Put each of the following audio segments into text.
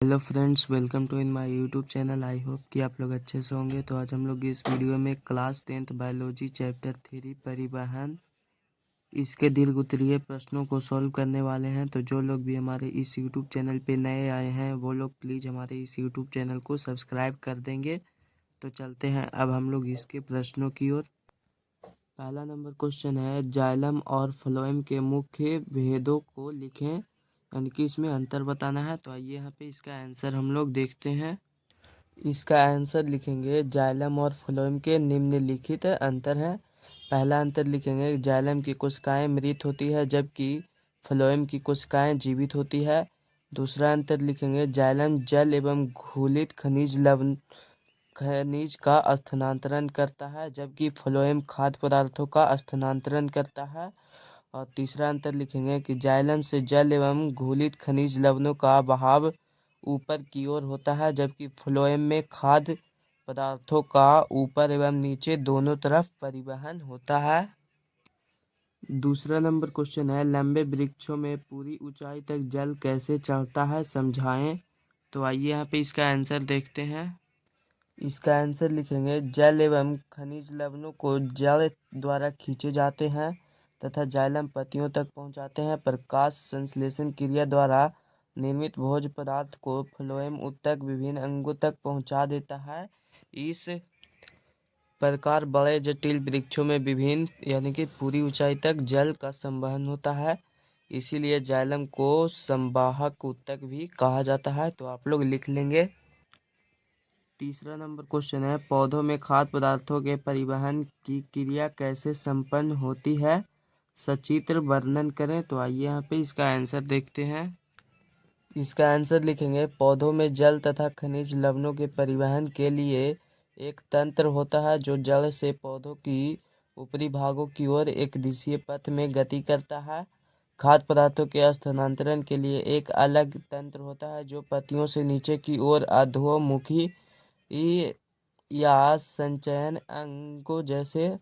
Hello friends, welcome to in my YouTube channel. I hope कि आप लोग अच्छे से होंगे। तो आज हम लोग इस वीडियो में क्लास 10th बायोलॉजी चैप्टर 3 परिवहन इसके दीर्घ-उत्तरीय प्रश्नों को सॉल्व करने वाले हैं। तो जो लोग भी हमारे इस यूट्यूब चैनल पे नए आए हैं वो लोग प्लीज़ हमारे इस यूट्यूब चैनल को सब्सक्राइब कर देंगे। तो चलते हैं अब हम लोग इसके प्रश्नों की ओर। पहला नंबर क्वेश्चन है, जाइलम और फ्लोएम के मुख्य भेदों को लिखें, यानी कि इसमें अंतर बताना है। तो आइए यहाँ पे इसका आंसर हम लोग देखते हैं। इसका आंसर लिखेंगे, जाइलम और फ्लोएम के निम्नलिखित अंतर हैं। पहला अंतर लिखेंगे, जाइलम की कोशिकाएं मृत होती है जबकि फ्लोएम की कोशिकाएं जीवित होती है। दूसरा अंतर लिखेंगे, जाइलम जल एवं घुलित खनिज का स्थानांतरण करता है जबकि फ्लोएम खाद्य पदार्थों का स्थानांतरण करता है। और तीसरा अंतर लिखेंगे कि जाइलम से जल एवं घुलित खनिज लवणों का बहाव ऊपर की ओर होता है जबकि फ्लोएम में खाद्य पदार्थों का ऊपर एवं नीचे दोनों तरफ परिवहन होता है। दूसरा नंबर क्वेश्चन है, लंबे वृक्षों में पूरी ऊंचाई तक जल कैसे चढ़ता है, समझाएं। तो आइए यहाँ पे इसका आंसर देखते हैं। इसका आंसर लिखेंगे, जल एवं खनिज लवणों को जल द्वारा खींचे जाते हैं तथा जाइलम पत्तियों तक पहुंचाते हैं। प्रकाश संश्लेषण क्रिया द्वारा निर्मित भोज्य पदार्थ को फ्लोएम ऊतक विभिन्न अंगों तक पहुंचा देता है। इस प्रकार बड़े जटिल वृक्षों में विभिन्न यानी कि पूरी ऊंचाई तक जल का संवहन होता है, इसीलिए जाइलम को संवाहक ऊतक भी कहा जाता है। तो आप लोग लिख लेंगे। तीसरा नंबर क्वेश्चन है, पौधों में खाद्य पदार्थों के परिवहन की क्रिया कैसे संपन्न होती है, सचित्र वर्णन करें। तो आइए यहाँ पे इसका आंसर देखते हैं। इसका आंसर लिखेंगे, पौधों में जल तथा खनिज लवणों के परिवहन के लिए एक तंत्र होता है जो जड़ से पौधों की ऊपरी भागों की ओर एक दिशीय पथ में गति करता है। खाद्य पदार्थों के स्थानांतरण के लिए एक अलग तंत्र होता है जो पत्तियों से नीचे की ओर अधोमुखी या संचयन अंगों जैसे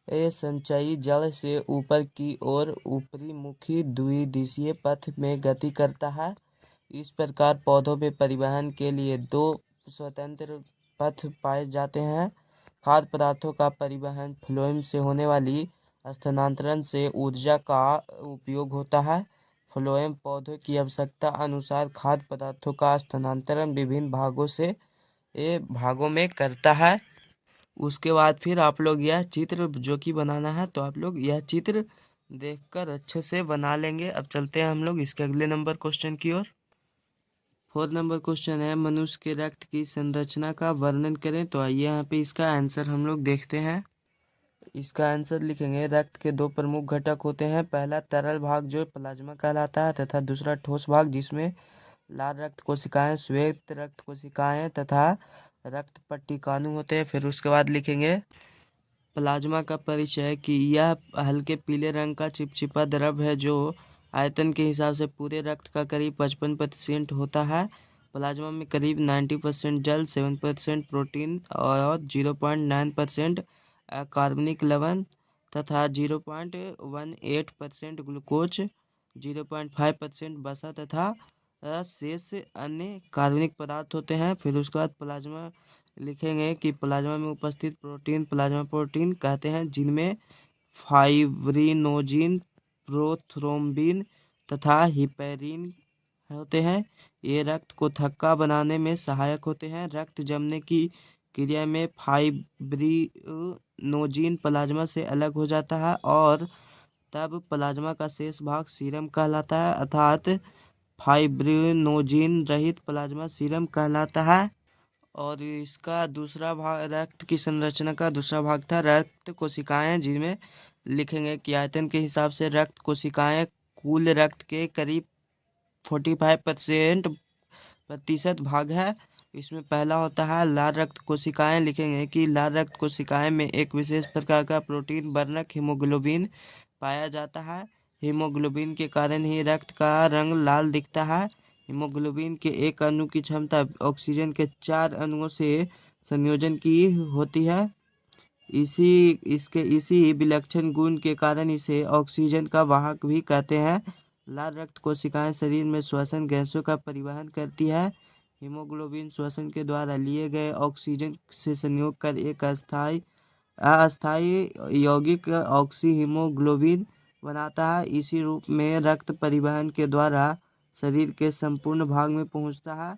संचयी जड़ से ऊपर की ओर ऊपरी मुखी द्विदिशीय पथ में गति करता है। इस प्रकार पौधों में परिवहन के लिए दो स्वतंत्र पथ पाए जाते हैं। खाद्य पदार्थों का परिवहन फ्लोएम से होने वाली स्थानांतरण से ऊर्जा का उपयोग होता है। फ्लोएम पौधों की आवश्यकता अनुसार खाद्य पदार्थों का स्थानांतरण विभिन्न भागों में करता है। उसके बाद फिर आप लोग यह चित्र जो कि बनाना है, तो आप लोग यह चित्र देखकर अच्छे से बना लेंगे। अब चलते हैं हम लोग इसके अगले नंबर क्वेश्चन की ओर। 4 नंबर क्वेश्चन है, मनुष्य के रक्त की संरचना का वर्णन करें। तो आइए यहाँ पे इसका आंसर हम लोग देखते हैं। इसका आंसर लिखेंगे, रक्त के दो प्रमुख घटक होते हैं। पहला तरल भाग जो प्लाज्मा कहलाता है तथा दूसरा ठोस भाग जिसमें लाल रक्त कोशिकाएं, श्वेत रक्त कोशिकाएं तथा रक्त पट्टिकाणु होते हैं। फिर उसके बाद लिखेंगे प्लाज्मा का परिचय कि यह हल्के पीले रंग का चिपचिपा द्रव है जो आयतन के हिसाब से पूरे रक्त का करीब 55% होता है। प्लाज्मा में करीब 90% जल, 7% प्रोटीन और 0.9% कार्बनिक लवण तथा 0.18% ग्लूकोज, 0.5% वसा तथा शेष अन्य कार्बनिक पदार्थ होते हैं। फिर उसके बाद प्लाज्मा लिखेंगे कि प्लाज्मा में उपस्थित प्रोटीन प्लाज्मा प्रोटीन कहते हैं जिनमें फाइब्रिनोजिन, प्रोथ्रोम्बिन तथा हिपैरिन होते हैं। ये रक्त को थक्का बनाने में सहायक होते हैं। रक्त जमने की क्रिया में फाइब्रिनोजिन प्लाज्मा से अलग हो जाता है और तब प्लाज्मा का शेष भाग सीरम कहलाता है, अर्थात फाइब्रिनोजिन रहित प्लाज्मा सीरम कहलाता है। और इसका दूसरा भाग, रक्त की संरचना का दूसरा भाग था रक्त कोशिकाएं, जिनमें लिखेंगे कि आयतन के हिसाब से रक्त कोशिकाएं कुल रक्त के करीब 45% भाग है। इसमें पहला होता है लाल रक्त कोशिकाएं। लिखेंगे कि लाल रक्त कोशिकाएं में एक विशेष प्रकार का प्रोटीन वर्णक हीमोग्लोबिन पाया जाता है। हीमोग्लोबिन के कारण ही रक्त का रंग लाल दिखता है। हीमोग्लोबिन के एक अणु की क्षमता ऑक्सीजन के 4 अणुओं से संयोजन की होती है। इसी विलक्षण गुण के कारण इसे ऑक्सीजन का वाहक भी कहते हैं। लाल रक्त कोशिकाएं शरीर में श्वसन गैसों का परिवहन करती है। हीमोग्लोबिन श्वसन के द्वारा लिए गए ऑक्सीजन से संयोग कर एक अस्थायी यौगिक ऑक्सी हीमोग्लोबिन बनाता है। इसी रूप में रक्त परिवहन के द्वारा शरीर के संपूर्ण भाग में पहुंचता है।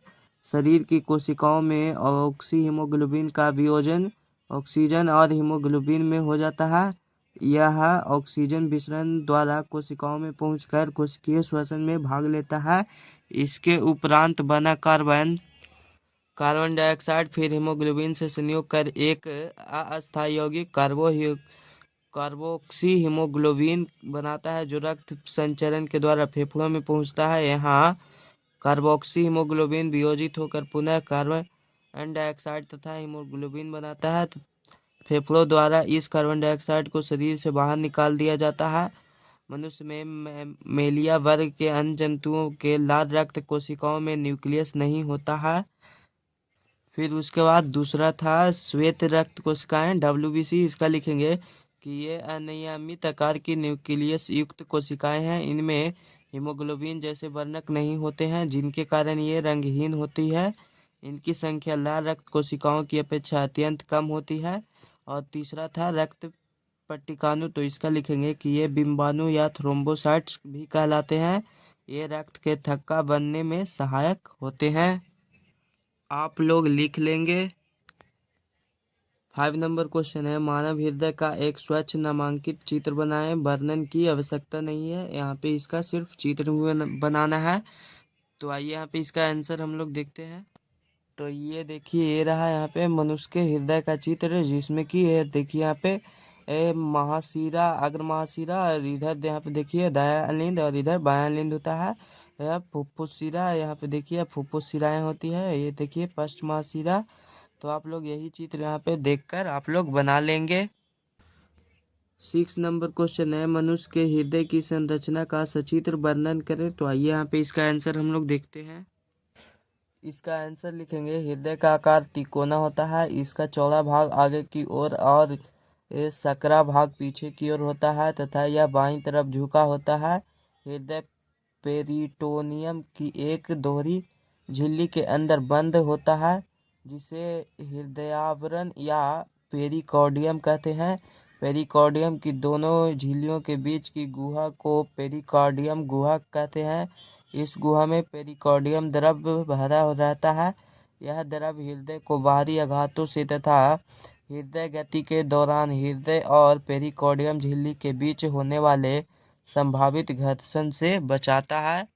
शरीर की कोशिकाओं में ऑक्सी हीमोग्लोबिन का वियोजन ऑक्सीजन और हीमोग्लोबिन में हो जाता है। यह ऑक्सीजन विसरण द्वारा कोशिकाओं में पहुंचकर कोशिकीय श्वसन में भाग लेता है। इसके उपरांत बना कार्बन डाइऑक्साइड फिर हीमोग्लोबिन से संयोग कर एक अस्थायी यौगिक कार्बोक्सी हीमोग्लोबिन बनाता है, जो रक्त संचरण के द्वारा फेफड़ों में पहुंचता है। यहाँ कार्बोक्सी हीमोग्लोबिन वियोजित होकर पुनः कार्बन डाइऑक्साइड तथा हीमोग्लोबिन बनाता है। फेफड़ों द्वारा इस कार्बन डाइऑक्साइड को शरीर से बाहर निकाल दिया जाता है। मनुष्य में मेलिया वर्ग के अन्य जंतुओं के लाल रक्त कोशिकाओं में न्यूक्लियस नहीं होता है। फिर उसके बाद दूसरा था श्वेत रक्त कोशिकाएं WBC। इसका लिखेंगे कि ये अनियमित आकार की न्यूक्लियस युक्त कोशिकाएं हैं। इनमें हीमोग्लोबिन जैसे वर्णक नहीं होते हैं, जिनके कारण ये रंगहीन होती है। इनकी संख्या लाल रक्त कोशिकाओं की अपेक्षा अत्यंत कम होती है। और तीसरा था रक्त पट्टिकाणु। तो इसका लिखेंगे कि ये बिंबाणु या थ्रोम्बोसाइट्स भी कहलाते हैं। ये रक्त के थक्का बनने में सहायक होते हैं। आप लोग लिख लेंगे। 5 नंबर क्वेश्चन है, मानव हृदय का एक स्वच्छ नामांकित चित्र बनाएं। वर्णन की आवश्यकता नहीं है, यहाँ पे इसका सिर्फ चित्र बनाना है। तो आइए यहाँ पे इसका आंसर हम लोग देखते हैं। तो ये देखिए, ये रहा यहाँ पे मनुष्य के हृदय का चित्र, जिसमें कि ये देखिए यहाँ पे महाशिरा, अग्र महाशिरा, और इधर यहाँ पे देखिए दायां लिंद और इधर बायां लिंद होता है। यह फुफ्फुस शिरा, यहाँ पे देखिए फुफ्फुस शिराएं होती है। ये देखिए पश्च महाशिरा। तो आप लोग यही चित्र यहाँ पे देखकर आप लोग बना लेंगे। 6 नंबर क्वेश्चन है, मनुष्य के हृदय की संरचना का सचित्र वर्णन करें। तो आइए यहाँ पे इसका आंसर हम लोग देखते हैं। इसका आंसर लिखेंगे, हृदय का आकार तिकोना होता है। इसका चौड़ा भाग आगे की ओर और सकरा भाग पीछे की ओर होता है तथा यह बाईं तरफ झुका होता है। हृदय पेरिटोनियम की एक दोहरी झिल्ली के अंदर बंद होता है, जिसे हृदयावरण या पेरिकार्डियम कहते हैं। पेरिकार्डियम की दोनों झिल्लियों के बीच की गुहा को पेरिकार्डियम गुहा कहते हैं। इस गुहा में पेरिकार्डियम द्रव भरा रहता है। यह द्रव हृदय को बाहरी आघातों से तथा हृदय गति के दौरान हृदय और पेरिकार्डियम झिल्ली के बीच होने वाले संभावित घर्षण से बचाता है।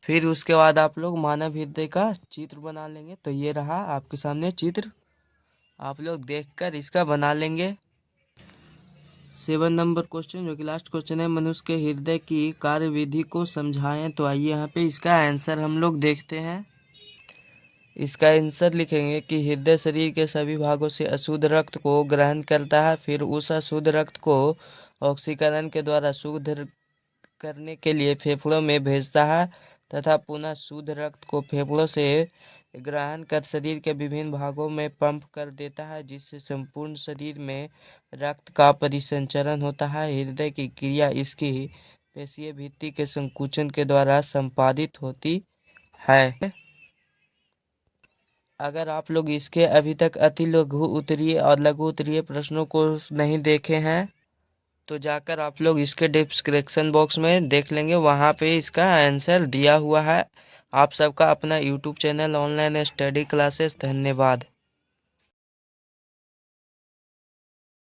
फिर उसके बाद आप लोग मानव हृदय का चित्र बना लेंगे। तो ये रहा आपके सामने चित्र, आप लोग देखकर इसका बना लेंगे। 7 नंबर क्वेश्चन, जो कि लास्ट क्वेश्चन है, मनुष्य के हृदय की कार्यविधि को समझाएं। तो आइए यहाँ पे इसका आंसर हम लोग देखते हैं। इसका आंसर लिखेंगे कि हृदय शरीर के सभी भागों से अशुद्ध रक्त को ग्रहण करता है, फिर उस अशुद्ध रक्त को ऑक्सीकरण के द्वारा शुद्ध करने के लिए फेफड़ों में भेजता है तथा पुनः शुद्ध रक्त को फेफड़ों से ग्रहण कर शरीर के विभिन्न भागों में पंप कर देता है, जिससे संपूर्ण शरीर में रक्त का परिसंचरण होता है। हृदय की क्रिया इसकी पेशीय भित्ति के संकुचन के द्वारा संपादित होती है। अगर आप लोग इसके अभी तक अति लघु उत्तरीय और लघु उत्तरीय प्रश्नों को नहीं देखे हैं, तो जाकर आप लोग इसके डिस्क्रिप्शन बॉक्स में देख लेंगे, वहाँ पे इसका आंसर दिया हुआ है। आप सबका अपना YouTube channel online study classes, धन्यवाद।